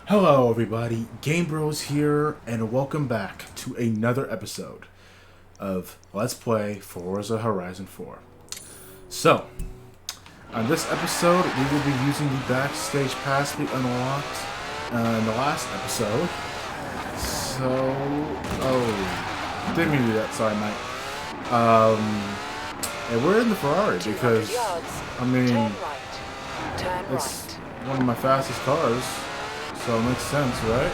Hello, everybody. Game Bros here, and welcome back to another episode of Let's Play Forza Horizon 4. So, on this episode, we will be using the backstage pass we unlocked in the last episode. Didn't mean to do that. Sorry, Mike. And we're in the Ferrari because, I mean, it's one of my fastest cars. So it makes sense, right?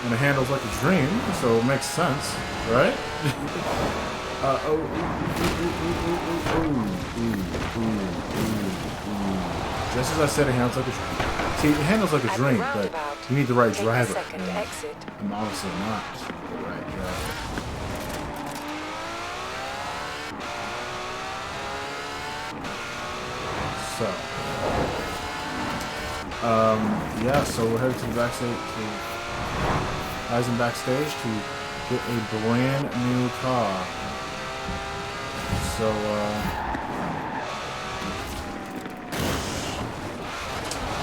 And it handles like a dream, so it makes sense, right? Just as I said, it handles like a dream. See, it handles like a dream, but you need the right driver. I'm obviously not the right driver. So. Yeah, so we're headed to the backstage, backstage to get a brand new car. So,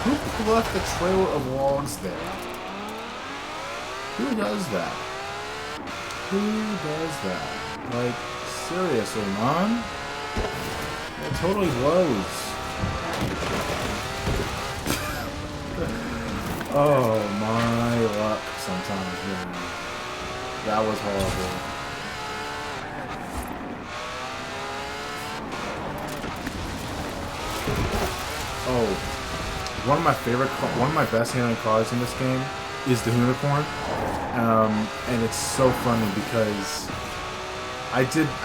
who left the trailer of logs there? Who does that? Who does that? Like, seriously, man? It totally blows. Oh my luck sometimes, man. That was horrible. Oh, one of my best handling cars in this game is the Unicorn. And it's so funny because I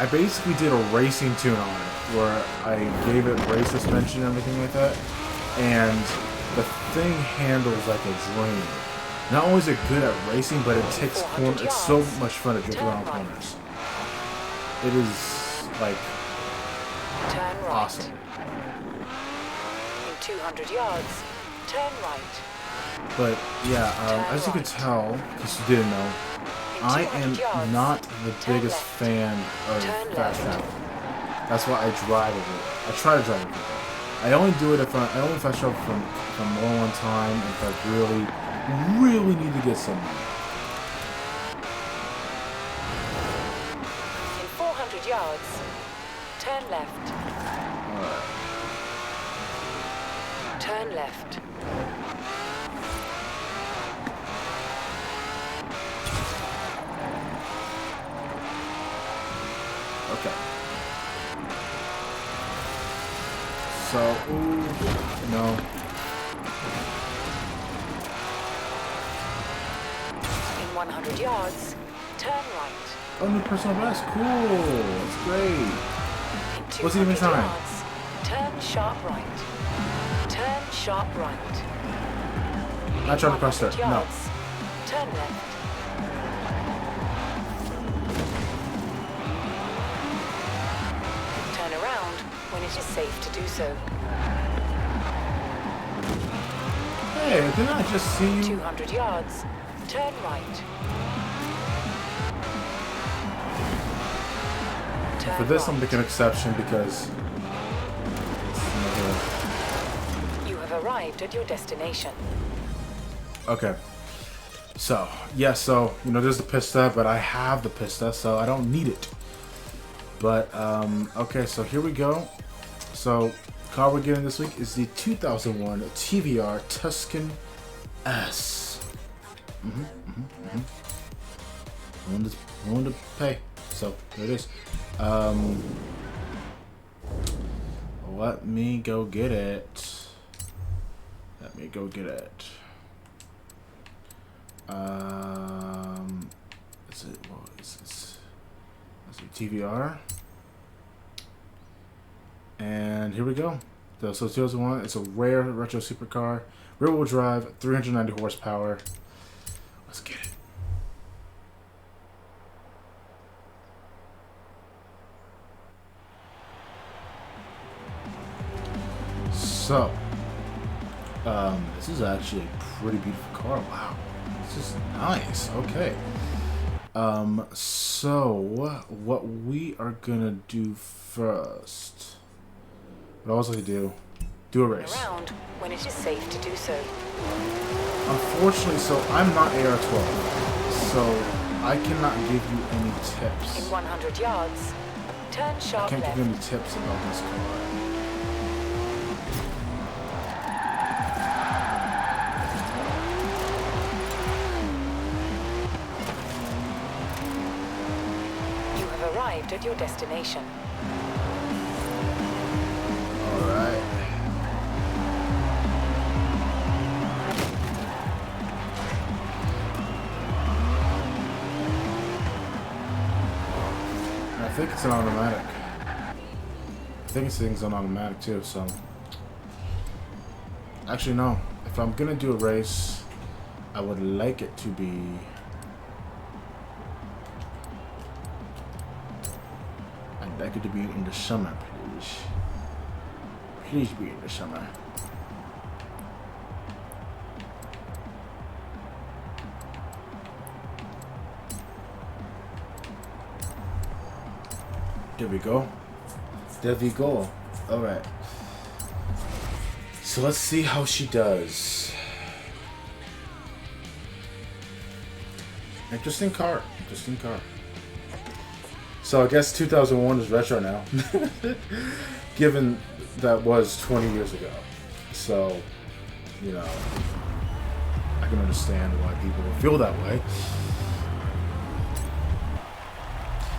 basically did a racing tune on it where I gave it race suspension and everything like that. And the thing handles like a dream. Not only is it good at racing, but it takes corners. It's so much fun to drift around corners. It is like awesome. In 200 yards, turn right. But yeah, as you can tell, because you didn't know, I am not the biggest fan of fast travel. That's why I drive it. I try to drive it. I only do it if I fast travel from more one time if I really need to get somewhere. In 400 yards, turn left. Alright. Turn left. Okay. So, ooh, no. In 100 yards, turn right. Oh, new personal best. Cool. That's great. In 200 What's he even trying? yards, turn sharp right. Turn sharp right. Not trying to press that. No. Turn left. Turn around when it is safe to do so. Hey, didn't I just see you? 200 yards, turn right. Turn For this, right. I'm making an exception because You have arrived at your destination. okay. So, yeah, so, there's the pista, but I have the pista, so I don't need it. But, okay, so here we go. So, car we're getting this week is the 2001 TVR Tuscan S. Willing to pay. So, there it is. Let me go get it. Is it, what is this? Is it TVR? And here we go. So 2001, it's a rare retro supercar, rear-wheel drive, 390 horsepower. Let's get it. So, this is actually a pretty beautiful car. Wow, this is nice. Okay. So what we are gonna do first, what I always like to do Do a race. Around when it is safe to do so. Unfortunately, so I'm not AR-12, so I cannot give you any tips. In 100 yards, turn I sharp can't left. give you any tips about this car. You have arrived at your destination. Alright. I think it's an automatic. I think this thing's on automatic too, so. Actually, no. If I'm gonna do a race, I would like it to be. I'd like it to be in the summer, please. Please be in the summer. There we go. There we go. Alright. So let's see how she does. Interesting car. Interesting car. So I guess 2001 is retro now. Given that was 20 years ago. So, you know, I can understand why people would feel that way.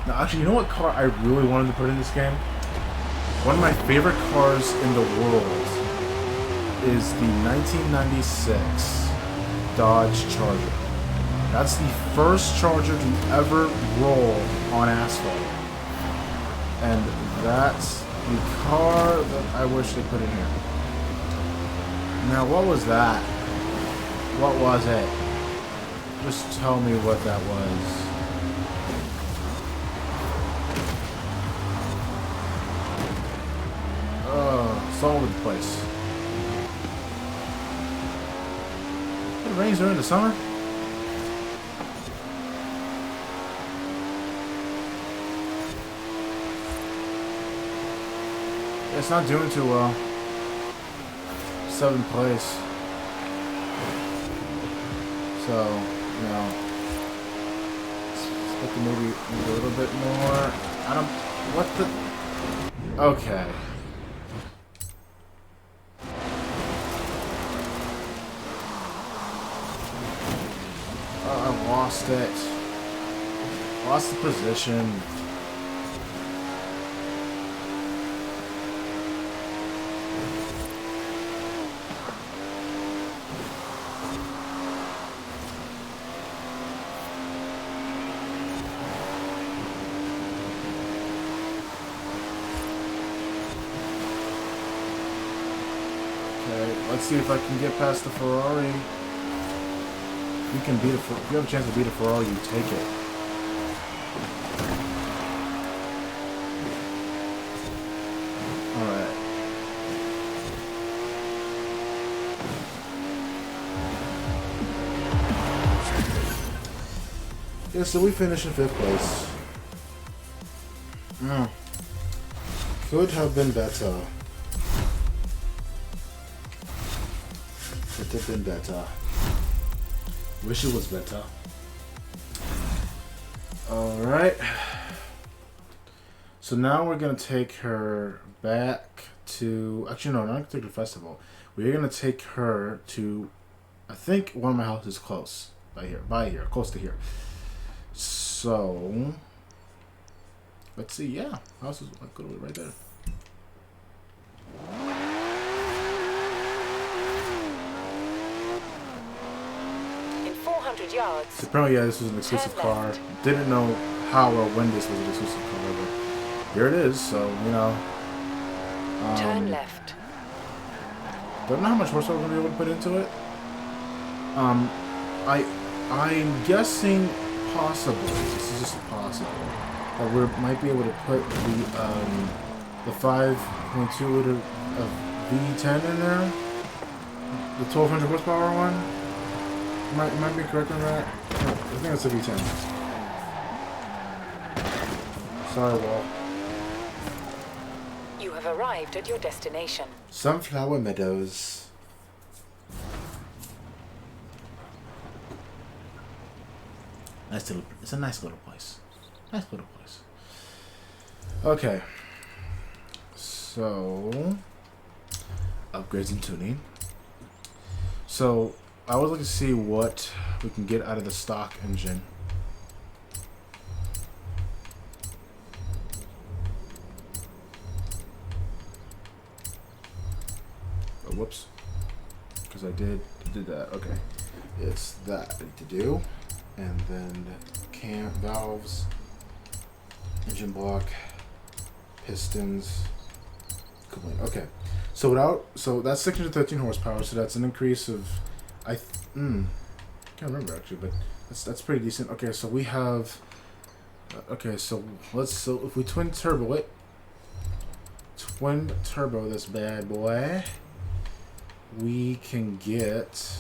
Now, actually, you know what car I really wanted to put in this game? One of my favorite cars in the world is the 1996 Dodge Charger. That's the first Charger to ever roll on asphalt. And that's the car that I wish they put in here. Now, what was that? What was it? Just tell me what that was. It's all over the place. It rains during the summer? It's not doing too well. 7th place. So, you know, expect maybe a little bit more. I don't. What the? Okay. I lost it. Lost the position. Let's see if I can get past the Ferrari. If you can beat if you have a chance to beat a Ferrari, you take it. Alright. Yeah, so we finished in 5th place. Could have been better. Could have been better. Wish it was better. Alright. So now we're going to take her back to... Actually, no, not going to take her to the festival. We're going to take her to... I think one of my houses close. By here. Close to here. So... Let's see. Yeah. House is right there. Yards. So apparently, yeah, this was an exclusive car. Didn't know how or when this was an exclusive car, but here it is. So you know. Turn left. Don't know how much horsepower we're gonna be able to put into it. I'm guessing possibly. This is just possible that we might be able to put the 5.2 liter of V10 in there. The 1200 horsepower one. Might be correct on that. No, I think it's a V10. Sorry, Wall. You have arrived at your destination. Sunflower Meadows. It's a nice little place. Nice little place. Okay. So, upgrades and tuning. So, I would like to see what we can get out of the stock engine. Oh, whoops. Because I did that. Okay. It's that I need to do. And then cam valves, engine block, pistons, coolant. Okay. So that's 613 horsepower, so that's an increase of can't remember actually, but that's pretty decent. Okay, so we have so if we twin turbo this bad boy, we can get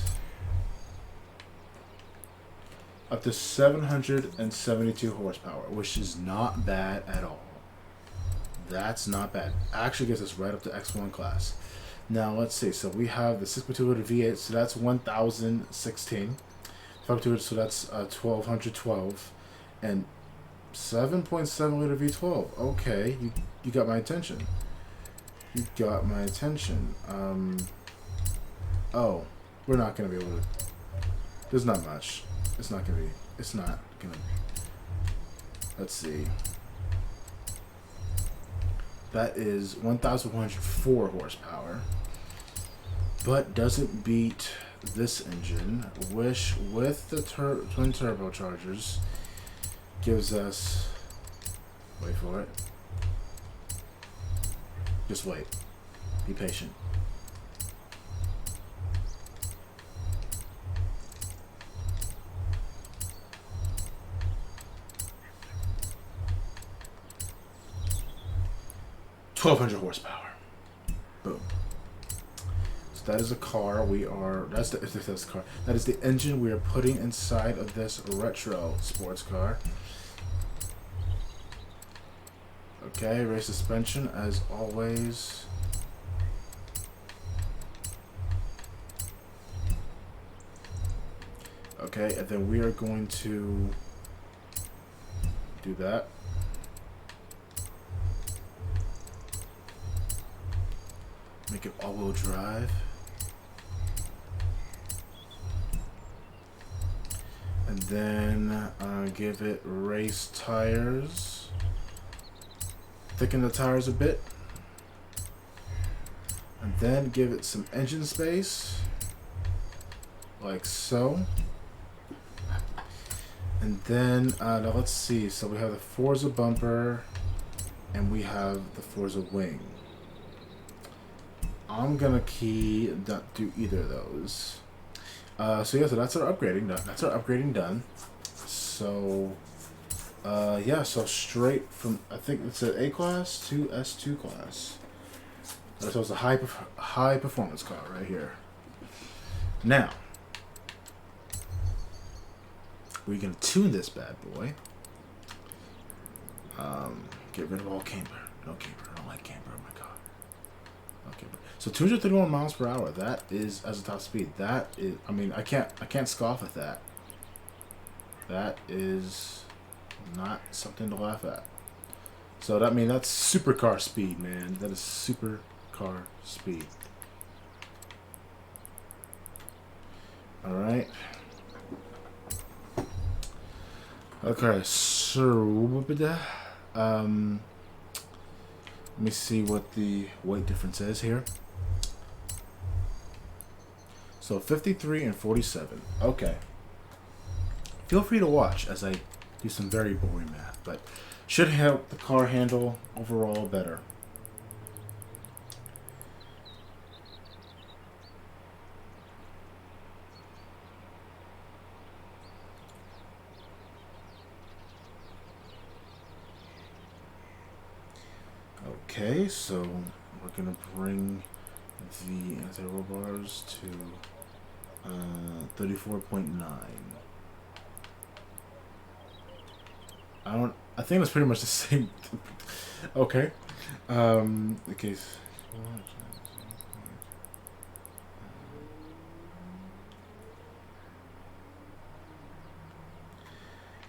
up to 772 horsepower, which is not bad at all. That's not bad. Actually gets us right up to X1 class. Now let's see. So we have the 6.2 liter V8, so that's 1016. 5.2, so that's 1212, and 7.7 liter V12. Okay, you got my attention. You got my attention. Oh, we're not gonna be able to. There's not much. It's not gonna. Let's see. That is 1,104 horsepower, but doesn't beat this engine, which with the twin turbochargers gives us. Wait for it. Just wait. Be patient. $1,200 horsepower. Boom. So that is a car we are. That's the car. That is the engine we are putting inside of this retro sports car. Okay, race suspension as always. Okay, and then we are going to do that. Make it all-wheel drive. And then give it race tires. Thicken the tires a bit. And then give it some engine space. Like so. And then, now let's see. So we have the Forza bumper. And we have the Forza wing. I'm gonna not do either of those. So yeah, so that's our upgrading done. That's our upgrading done. So yeah, so straight from, I think it's an A class to S2 class. So it's a high performance car right here. Now we're gonna tune this bad boy. Get rid of all camber. No camber. I don't like camber in my car. Okay, so 231 miles per hour. That is as a top speed. That is. I mean, I can't scoff at that. That is not something to laugh at. So that that's supercar speed, man. That is supercar speed. All right. Okay, so let me see what the weight difference is here. So 53 and 47. Okay. Feel free to watch as I do some very boring math, but should help the car handle overall better. Okay, so we're gonna bring the anti-roll bars to 34.9. I think it's pretty much the same. Okay. Okay.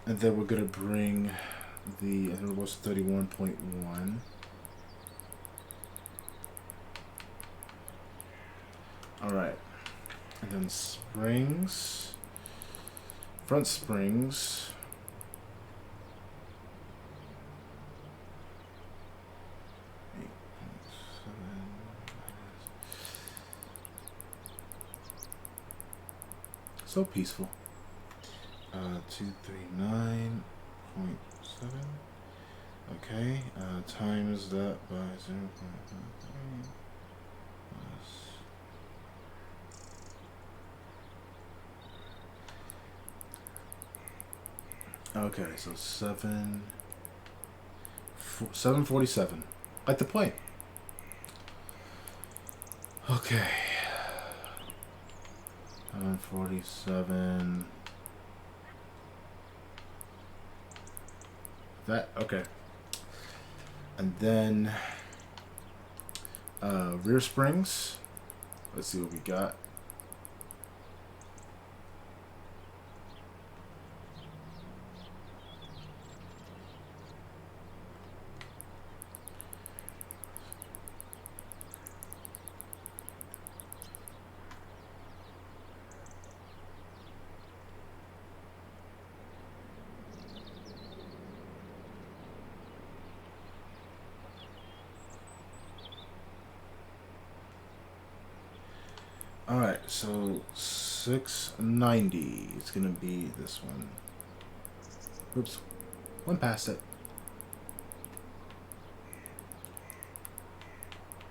And then we're gonna bring I think it was 31.1. Alright. And then springs. Front springs. So peaceful. 239.7. Okay. Times that by 0.53 plus. Okay, so 747. Like the plane. Okay. 747. That okay. And then rear springs. Let's see what we got. Alright, so 690. It's gonna be this one. Oops. One past it.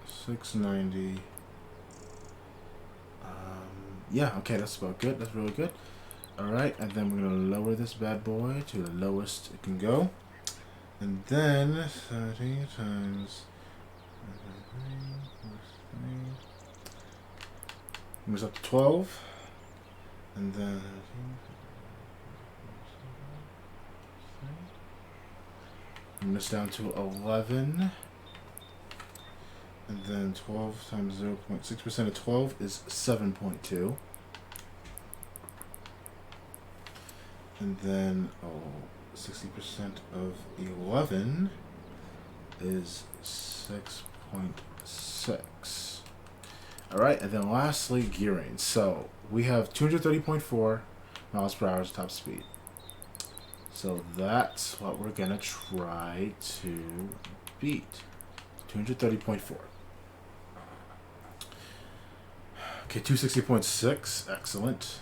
690. Yeah, okay, that's about good. That's really good. Alright, and then we're gonna lower this bad boy to the lowest it can go. And then 30 times moves up to 12. And then bring this down to 11. And then 12 times 0.6% of 12 is 7.2. And then 60% of 11 is 6.6. Alright, and then lastly, gearing. So we have 230.4 miles per hour top speed. So that's what we're gonna try to beat. 230.4. Okay, 260.6. Excellent.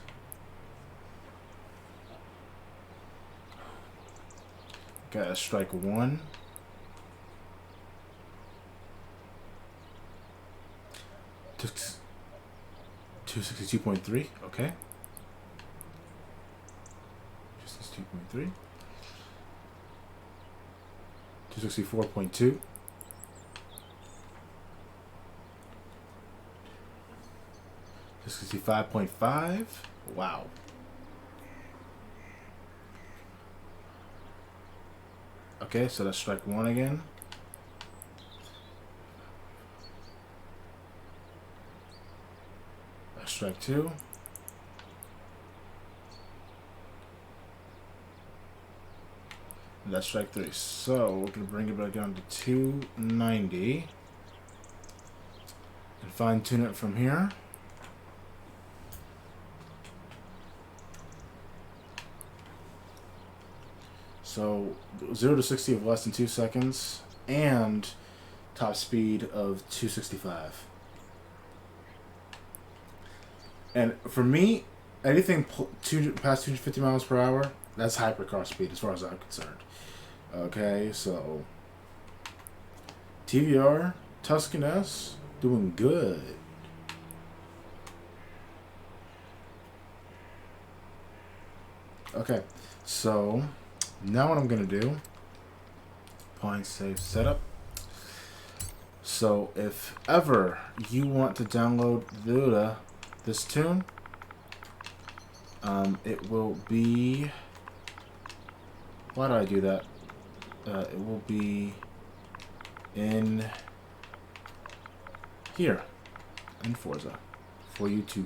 Got a strike 1. Took 262.3. Okay. 262.3. 264.2. 265.5. Wow. Okay, so that's strike 1 again. That's strike 2. And that's strike 3. So we're gonna bring it back down to 290 and fine tune it from here. So 0 to 60 of less than 2 seconds and top speed of 265. And for me, anything past 250 miles per hour, that's hypercar speed as far as I'm concerned. Okay, so TVR, Tuscan S, doing good. Okay, so now what I'm gonna do, point save setup. So if ever you want to download this tune, it will be, Why did I do that? It will be in here in Forza for you to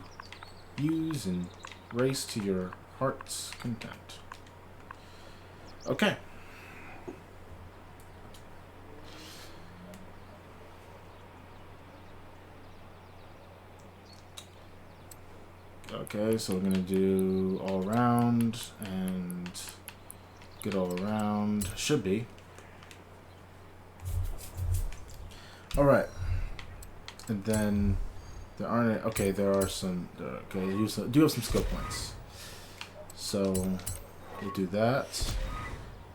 use and race to your heart's content. Okay. Okay, so we're gonna do all around and get all around. Should be. Alright. And then there aren't. Okay, there are some. Okay, do have some skill points. So we'll do that.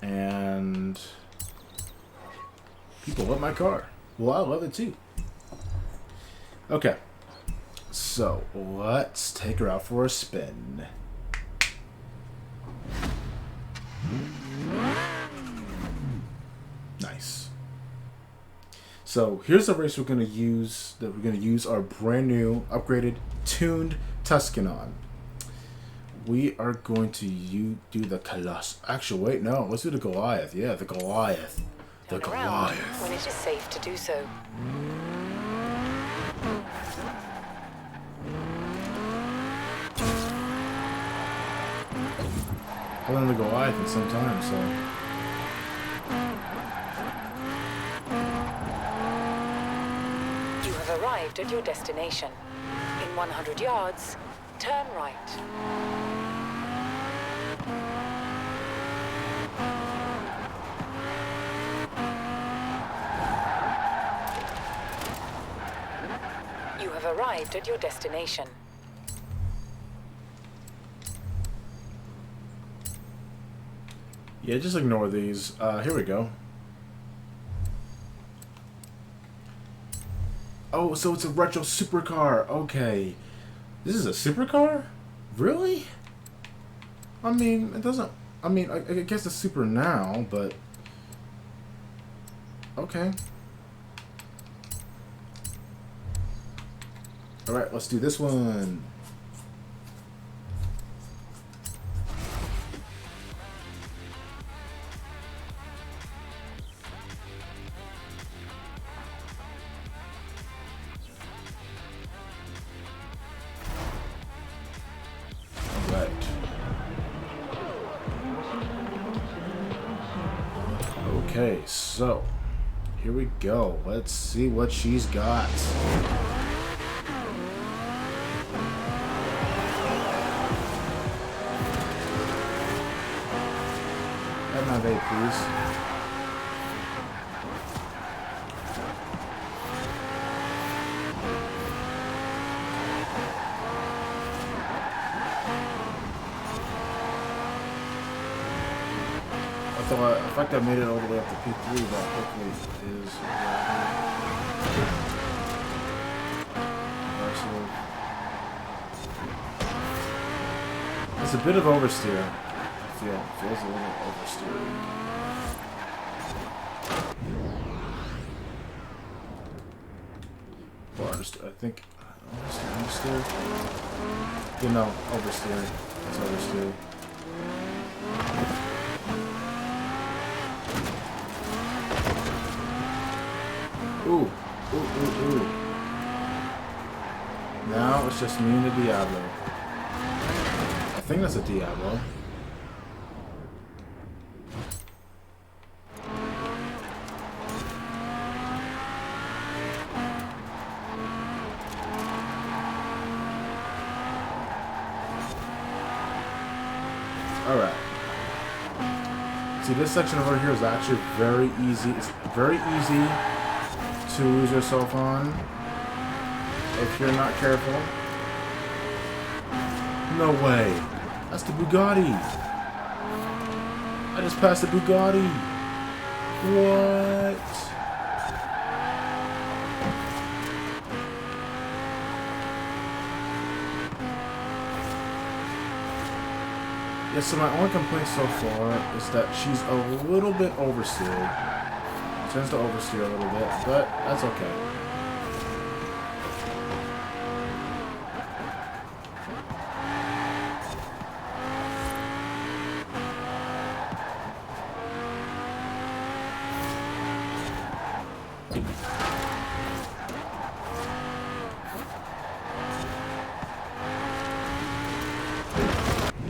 And people love my car. Well, I love it too. Okay. So, let's take her out for a spin. Nice. So, here's the race we're going to use, our brand new, upgraded, tuned Tuscan on. We are going to do the Colossus. Actually, wait, no. Let's do the Goliath. Yeah, the Goliath. The Turn around Goliath. when it is safe to do so. I learned the Goliath in some time, so. You have arrived at your destination. In 100 yards, turn right. You have arrived at your destination. Yeah, just ignore these. Here we go. Oh, so it's a retro supercar. Okay. This is a supercar? Really? I mean, it doesn't... I mean, I guess it's super now, but... Okay. Alright, let's do this one. Okay, so here we go. Let's see what she's got. Have my vape, please. So the fact I made it all the way up to P3 that quickly is impressive. It's a bit of oversteer. I feel it feels a little oversteer. Or I think understeer. You know, oversteer. It's oversteer. Ooh, ooh, ooh, ooh. Now it's just me and the Diablo. I think that's a Diablo. Alright. See, this section over here is actually very easy. It's very easy to lose yourself on if you're not careful. No way. That's the Bugatti. I just passed the Bugatti. What? Yeah, so my only complaint so far is that she's a little bit oversteered. Tends to oversteer a little bit, but that's okay.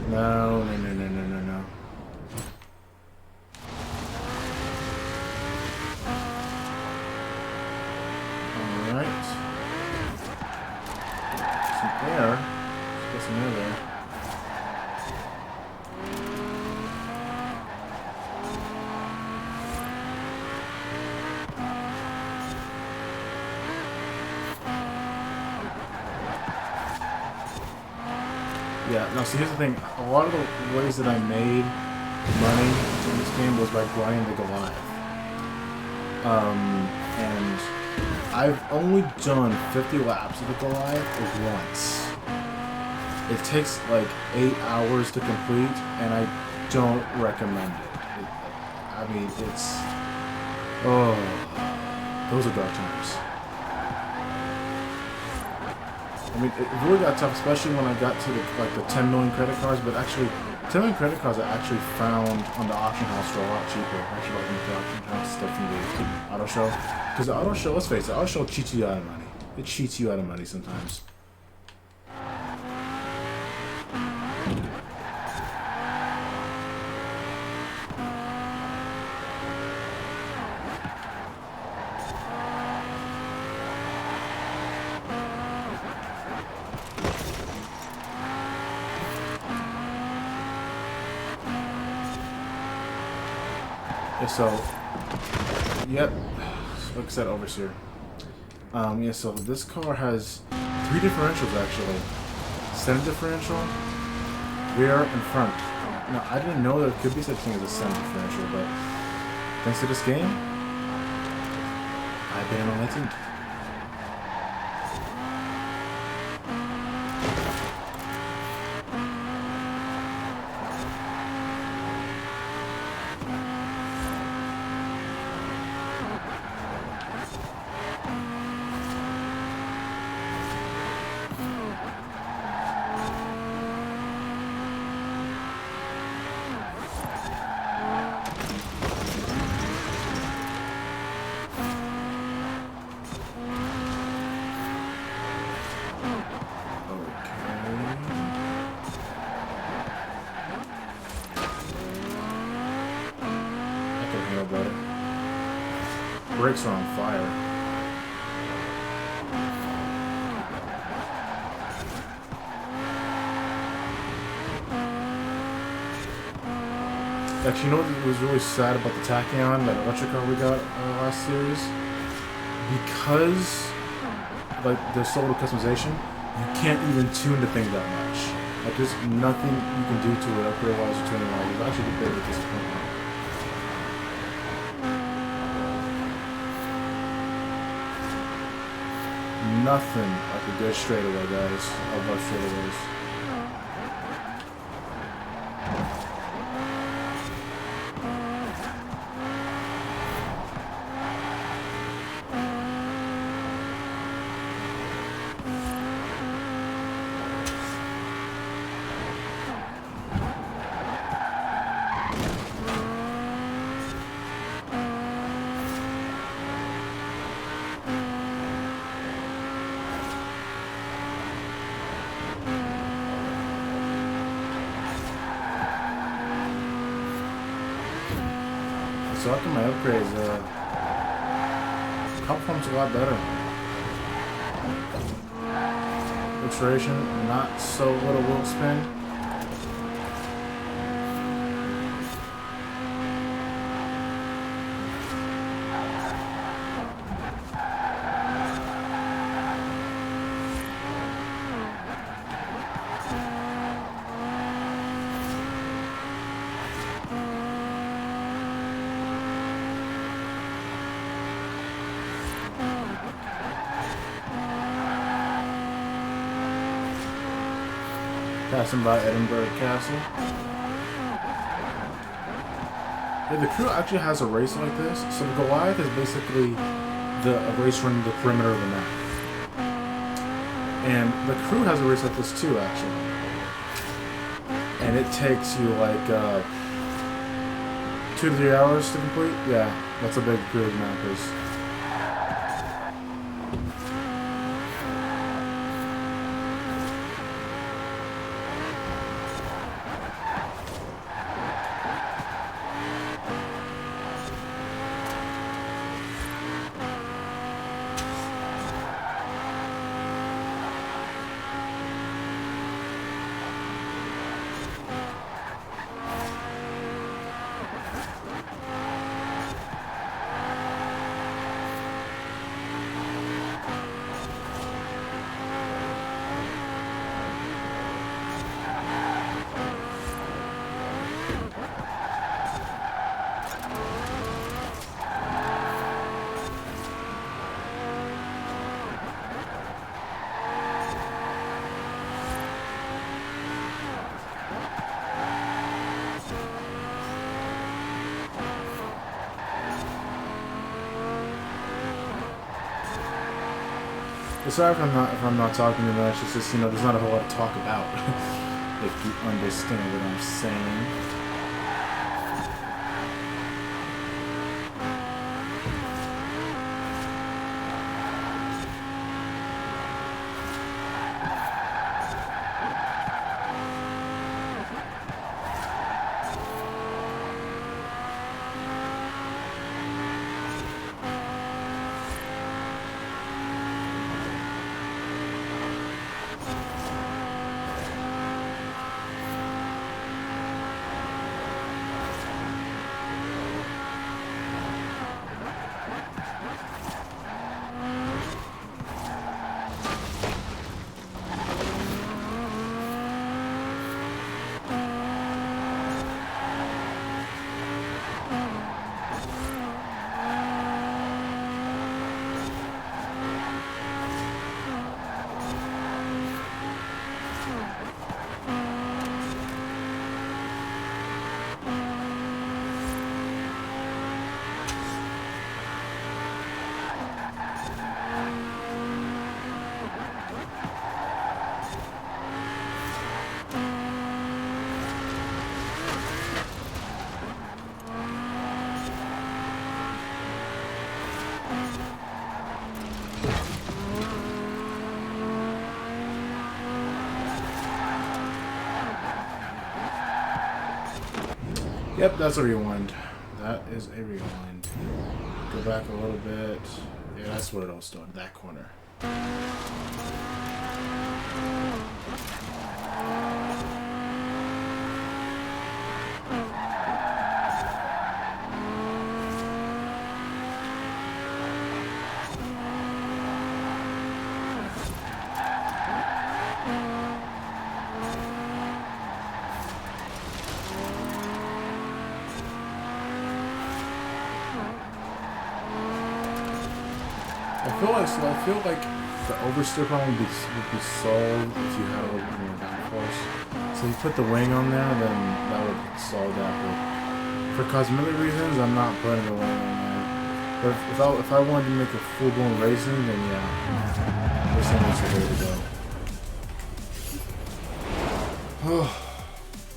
No, no, no, no, no, no, no. Alright. Some air. Let's get some air there. Yeah, no, see, here's the thing. A lot of the ways that I made money in this game was by grinding the Goliath. And I've only done 50 laps of the Goliath once. It takes like 8 hours to complete, and I don't recommend it. I mean, it's... Oh, those are dark times. I mean, it really got tough, especially when I got to the 10 million credit cards. But actually, 10 million credit cards I actually found on the auction house for a lot cheaper. Actually, like the auction house stuff from the auto show. Because the auto show, let's face it, the auto show cheats you out of money. It cheats you out of money sometimes. Yeah, so, yep, like I said, Overseer. Yeah, so this car has 3 differentials actually. Center differential, rear, and front. Now, I didn't know there could be such thing as a center differential, but thanks to this game, I've been enlightened. Brakes are on fire. Actually, you know what was really sad about the Tachyon, that electric car we got last series? Because like there's so little customization, you can't even tune the thing that much. Like there's nothing you can do to it upgrade-wise or tuning-wise. It's actually a bit of a disappointment. Nothing like a good straightaway, guys. I love straightaways. So after my upgrades, cop pump's a lot better. Iteration, not so little wheel spin. Passing by Edinburgh Castle. Yeah, the crew actually has a race like this. So the Goliath is basically a race running the perimeter of the map. And the crew has a race like this too, actually. And it takes you like 2 to 3 hours to complete. Yeah, that's a big crew map is. Sorry if I'm not talking too much. It's just, you know, there's not a whole lot to talk about. If you understand what I'm saying. Yep, that's a rewind. That is a rewind. Go back a little bit. Yeah, that's where it all started, that corner. I feel like the oversteer problem would be solved if you had a little bit more downforce. So if you put the wing on there, then that would solve that. But for cosmetic reasons, I'm not putting the wing on there. But if I wanted to make a full-blown racing, then yeah, racing is the way to go.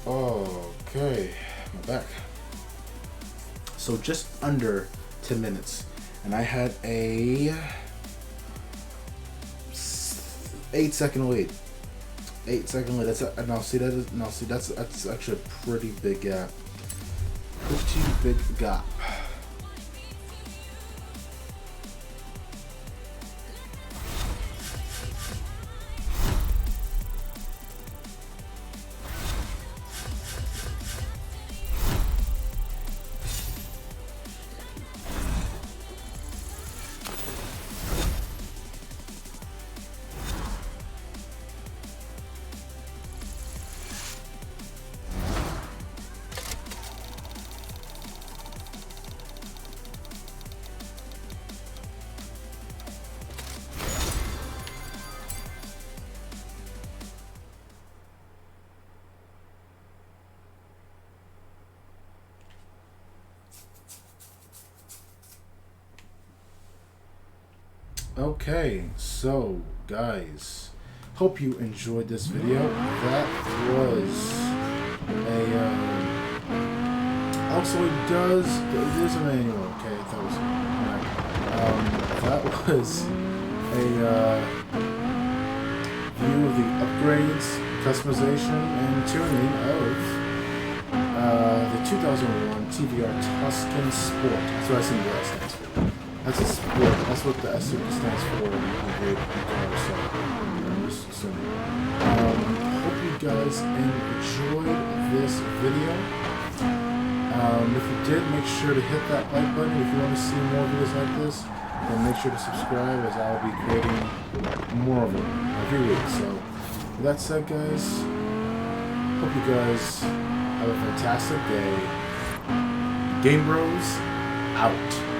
Okay, I'm back. So just under 10 minutes, and I had a 8-second lead. 8-second lead. That's actually a pretty big gap. Pretty big gap. Okay, so guys, hope you enjoyed this video. That was a also there's a manual. Okay, that was a view of the upgrades, customization, and tuning of the 2001 TVR Tuscan Sport. That's what I think the S stands for. That's a sport. That's what the S stands for in the great car. So I'm just assuming. Hope you guys enjoyed this video. If you did, make sure to hit that like button. If you want to see more videos like this, then make sure to subscribe, as I'll be creating more of them every week. So with that said, guys, hope you guys have a fantastic day. Game Bros out.